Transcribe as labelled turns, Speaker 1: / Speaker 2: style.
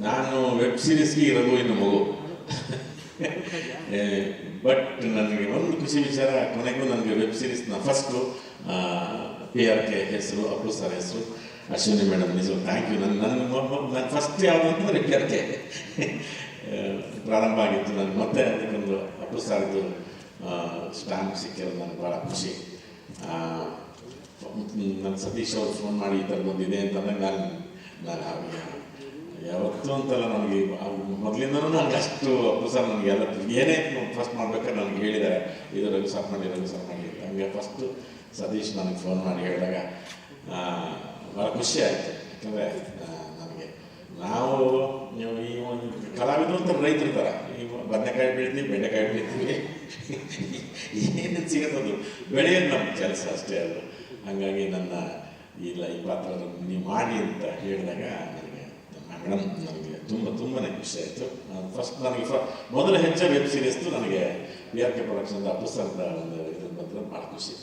Speaker 1: ನಾನು ವೆಬ್ ಸೀರೀಸ್ಗೆ ಇರೋದು ಇನ್ನು ಮಗು. ಬಟ್ ನನಗೆ ಒಂದು ಖುಷಿ ವಿಚಾರ, ಕೊನೆಗೂ ನನಗೆ ವೆಬ್ ಸೀರೀಸ್ನ ಫಸ್ಟು PRK ಹೆಸರು, ಅಪ್ಪು ಸರ್ ಹೆಸರು, ಅಶ್ವಿನಿ ಮೇಡಮ್, ನಿಜ ಥ್ಯಾಂಕ್ ಯು. ನನ್ನ ಫಸ್ಟ್ ಯಾವುದು ಅಂತಂದರೆ PRK ಪ್ರಾರಂಭ ಆಗಿತ್ತು. ನನಗೆ ಮತ್ತೆ ಅದಕ್ಕೊಂದು ಅಪ್ಪು ಸರ್ದು ಸ್ಟ್ಯಾಂಪ್ ಸಿಕ್ಕಿರೋದು ನನಗೆ ಭಾಳ ಖುಷಿ. ನನ್ನ ಸತೀಶ್ ಅವ್ರು ಫೋನ್ ಮಾಡಿ ಈ ಥರದ್ದು ಬಂದಿದೆ ಅಂತಂದರೆ ನಾನು ಯಾವತ್ತೂ ಅಂತಲ್ಲ, ನನಗೆ ಮೊದಲಿಂದನೂ ನನಗೆ ಅಷ್ಟು ಅಪ್ಪು ಸರ್ ನನಗೆ ಎಲ್ಲ ಏನೇ ಫಸ್ಟ್ ಮಾಡ್ಬೇಕಾದ್ರೆ ನನಗೆ ಹೇಳಿದ್ದಾರೆ, ಇದು ರಘು ಸರ್ ಮಾಡಿ ಅಂತ. ಹಂಗೆ ಫಸ್ಟು ಸತೀಶ್ ನನಗೆ ಫೋನ್ ಮಾಡಿ ಹೇಳಿದಾಗ ಭಾಳ ಖುಷಿ ಆಯಿತು. ಯಾಕಂದರೆ ನನಗೆ ನಾವು ಈ ಒಂದು ಕಲಾವಿದರು ಅಂತ ರೈತರ ಥರ ಈ ಬದನೆಕಾಯಿ ಬೆಳಿತೀವಿ, ಬೆಂಡೆಕಾಯಿ ಬೆಳಿತೀವಿ, ಏನೇನು ಸಿಗೋದು ಬೆಳೆಯೋದು ನಮ್ಮ ಕೆಲಸ ಅಷ್ಟೇ ಅದು. ಹಾಗಾಗಿ ನನ್ನ ಇಲ್ಲ ಈ ಪಾತ್ರ ನೀವು ಮಾಡಿ ಅಂತ ಹೇಳಿದಾಗ ನನಗೆ ಮೇಡಮ್ ನನಗೆ ತುಂಬಾ ಖುಷಿ ಆಯಿತು. ಫಸ್ಟ್ ನನಗೆ ಮೊದಲ ಹೆಜ್ಜೆ ವೆಬ್ ಸೀರೀಸ್ದು ನನಗೆ PRK ಪ್ರೊಡಕ್ಷನ್ದ ಅಪ್ಪು ಸರ್ದ ಒಂದು ಇದ್ರ ಬಂದರೆ ಭಾಳ ಖುಷಿ.